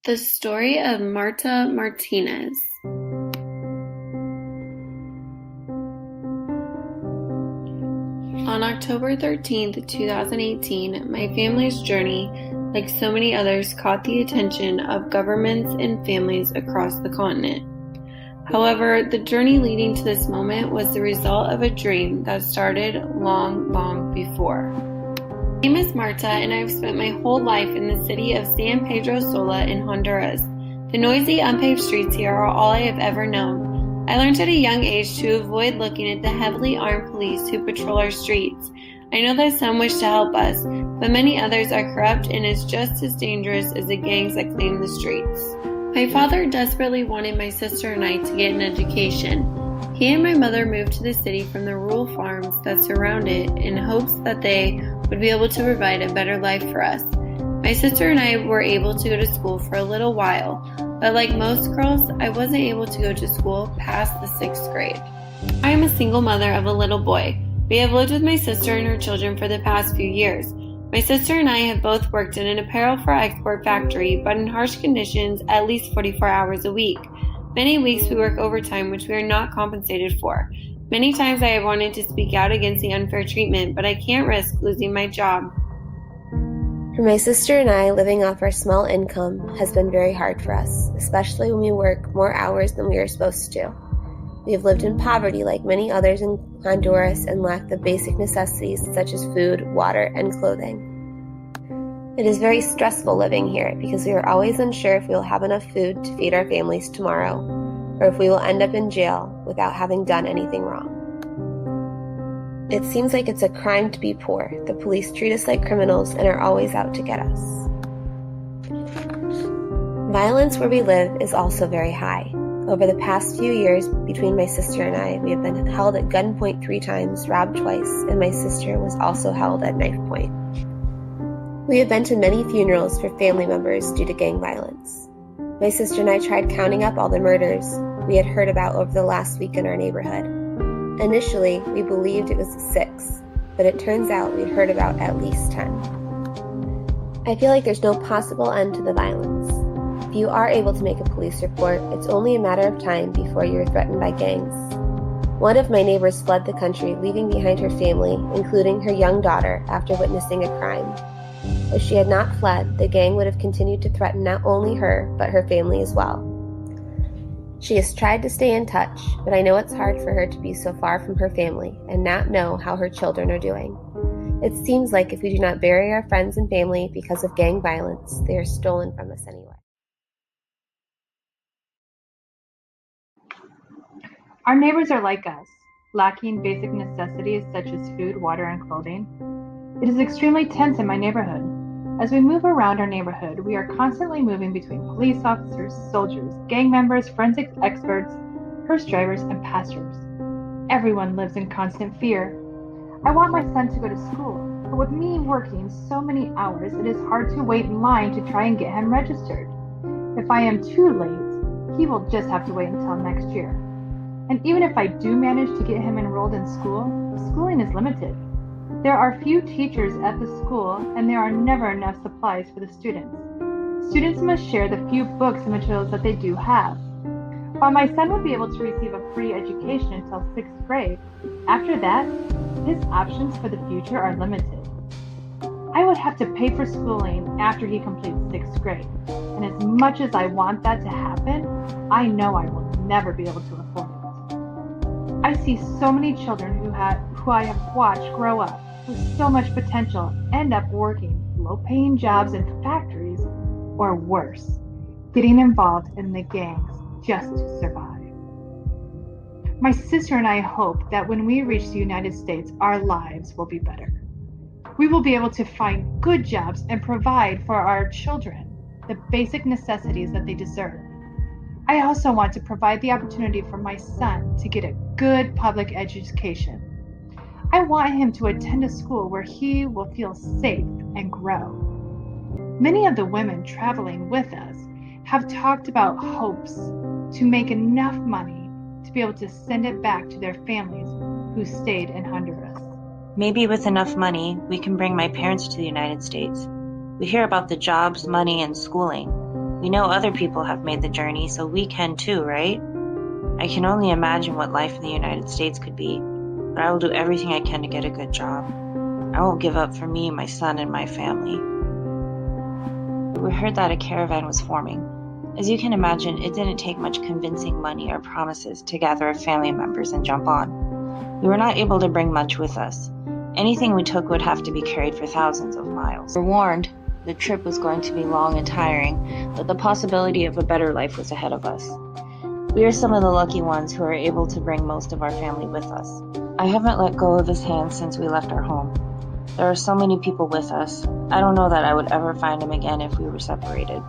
The story of Marta Martinez. On October 13th, 2018, my family's journey, like so many others, caught the attention of governments and families across the continent. However, the journey leading to this moment was the result of a dream that started long before. My name is Marta, and I've spent my whole life in the city of San Pedro Sula in Honduras. The noisy, unpaved streets here are all I have ever known. I learned at a young age to avoid looking at the heavily armed police who patrol our streets. I know that some wish to help us, but many others are corrupt and is just as dangerous as the gangs that claim the streets. My father desperately wanted my sister and I to get an education. He and my mother moved to the city from the rural farms that surround it in hopes that they would be able to provide a better life for us. My sister and I were able to go to school for a little while, but like most girls, I wasn't able to go to school past the 6th grade. I am a single mother of a little boy. We have lived with my sister and her children for the past few years. My sister and I have both worked in an apparel for export factory, but in harsh conditions at least 44 hours a week. Many weeks we work overtime, which we are not compensated for. Many times I have wanted to speak out against the unfair treatment, but I can't risk losing my job. For my sister and I, living off our small income has been very hard for us, especially when we work more hours than we are supposed to. We have lived in poverty like many others in Honduras and lack the basic necessities such as food, water, and clothing. It is very stressful living here because we are always unsure if we will have enough food to feed our families tomorrow, or if we will end up in jail without having done anything wrong. It seems like it's a crime to be poor. The police treat us like criminals and are always out to get us. Violence where we live is also very high. Over the past few years, between my sister and I, we have been held at gunpoint 3 times, robbed twice, and my sister was also held at knife point. We have been to many funerals for family members due to gang violence. My sister and I tried counting up all the murders we had heard about over the last week in our neighborhood. Initially, we believed it was 6, but it turns out we'd heard about at least 10. I feel like there's no possible end to the violence. If you are able to make a police report, it's only a matter of time before you are threatened by gangs. One of my neighbors fled the country, leaving behind her family, including her young daughter, after witnessing a crime. If she had not fled, the gang would have continued to threaten not only her, but her family as well. She has tried to stay in touch, but I know it's hard for her to be so far from her family and not know how her children are doing. It seems like if we do not bury our friends and family because of gang violence, they are stolen from us anyway. Our neighbors are like us, lacking basic necessities such as food, water, and clothing. It is extremely tense in my neighborhood. As we move around our neighborhood, we are constantly moving between police officers, soldiers, gang members, forensic experts, hearse drivers, and pastors. Everyone lives in constant fear. I want my son to go to school, but with me working so many hours, it is hard to wait in line to try and get him registered. If I am too late, he will just have to wait until next year. And even if I do manage to get him enrolled in school, schooling is limited. There are few teachers at the school, and there are never enough supplies for the students. Students must share the few books and materials that they do have. While my son will be able to receive a free education until 6th grade, after that, his options for the future are limited. I would have to pay for schooling after he completes 6th grade, and as much as I want that to happen, I know I will never be able to afford it. I see so many children who I have watched grow up with so much potential end up working low-paying jobs in factories, or worse, getting involved in the gangs just to survive. My sister and I hope that when we reach the United States, our lives will be better. We will be able to find good jobs and provide for our children the basic necessities that they deserve. I also want to provide the opportunity for my son to get a good public education. I want him to attend a school where he will feel safe and grow. Many of the women traveling with us have talked about hopes to make enough money to be able to send it back to their families who stayed in Honduras. Maybe with enough money, we can bring my parents to the United States. We hear about the jobs, money, and schooling. We know other people have made the journey, so we can too, right? I can only imagine what life in the United States could be, but I will do everything I can to get a good job. I won't give up for me, my son, and my family. We heard that a caravan was forming. As you can imagine, it didn't take much convincing money or promises to gather our family members and jump on. We were not able to bring much with us. Anything we took would have to be carried for thousands of miles. We were warned the trip was going to be long and tiring, but the possibility of a better life was ahead of us. We are some of the lucky ones who are able to bring most of our family with us. I haven't let go of his hand since we left our home. There are so many people with us. I don't know that I would ever find him again if we were separated.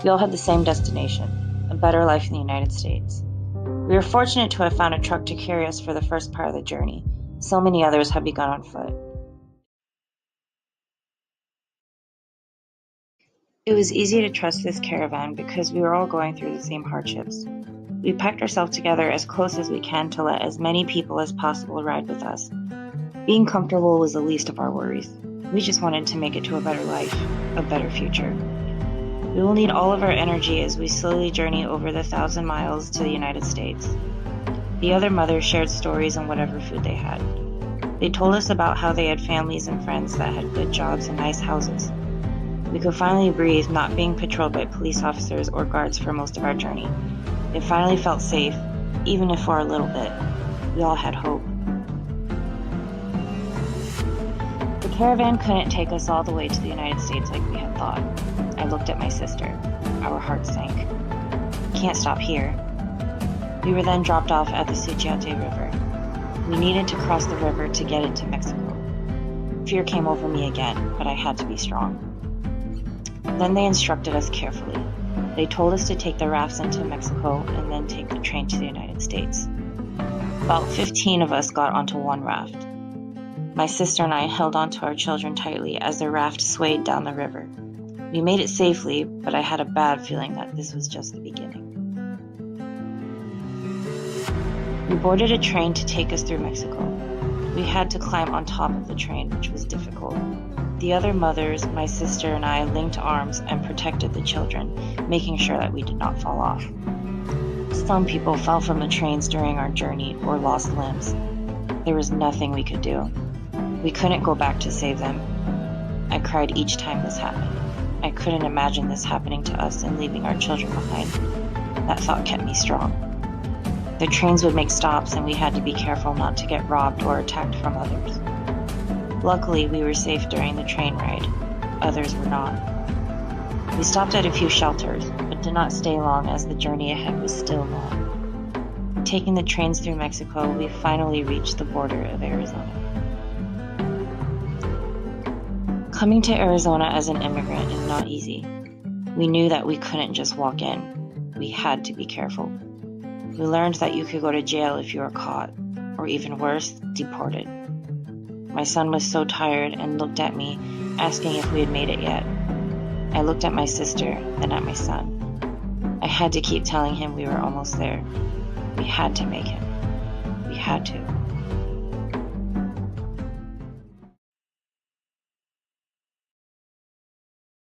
We all had the same destination, a better life in the United States. We are fortunate to have found a truck to carry us for the first part of the journey. So many others have begun on foot. It was easy to trust this caravan because we were all going through the same hardships. We packed ourselves together as close as we can to let as many people as possible ride with us. Being comfortable was the least of our worries. We just wanted to make it to a better life, a better future. We will need all of our energy as we slowly journey over the 1,000 miles to the United States. The other mothers shared stories on whatever food they had. They told us about how they had families and friends that had good jobs and nice houses. We could finally breathe, not being patrolled by police officers or guards for most of our journey. It finally felt safe, even if for a little bit. We all had hope. The caravan couldn't take us all the way to the United States like we had thought. I looked at my sister. Our hearts sank. We can't stop here. We were then dropped off at the Suchiate River. We needed to cross the river to get into Mexico. Fear came over me again, but I had to be strong. Then they instructed us carefully. They told us to take the rafts into Mexico and then take the train to the United States. About 15 of us got onto one raft. My sister and I held onto our children tightly as the raft swayed down the river. We made it safely, but I had a bad feeling that this was just the beginning. We boarded a train to take us through Mexico. We had to climb on top of the train, which was difficult. The other mothers, my sister and I linked arms and protected the children, making sure that we did not fall off. Some people fell from the trains during our journey or lost limbs. There was nothing we could do. We couldn't go back to save them. I cried each time this happened. I couldn't imagine this happening to us and leaving our children behind. That thought kept me strong. The trains would make stops and we had to be careful not to get robbed or attacked from others. Luckily, we were safe during the train ride. Others were not. We stopped at a few shelters, but did not stay long as the journey ahead was still long. Taking the trains through Mexico, we finally reached the border of Arizona. Coming to Arizona as an immigrant is not easy. We knew that we couldn't just walk in. We had to be careful. We learned that you could go to jail if you were caught, or even worse, deported. My son was so tired and looked at me, asking if we had made it yet. I looked at my sister, then at my son. I had to keep telling him we were almost there. We had to make him. We had to.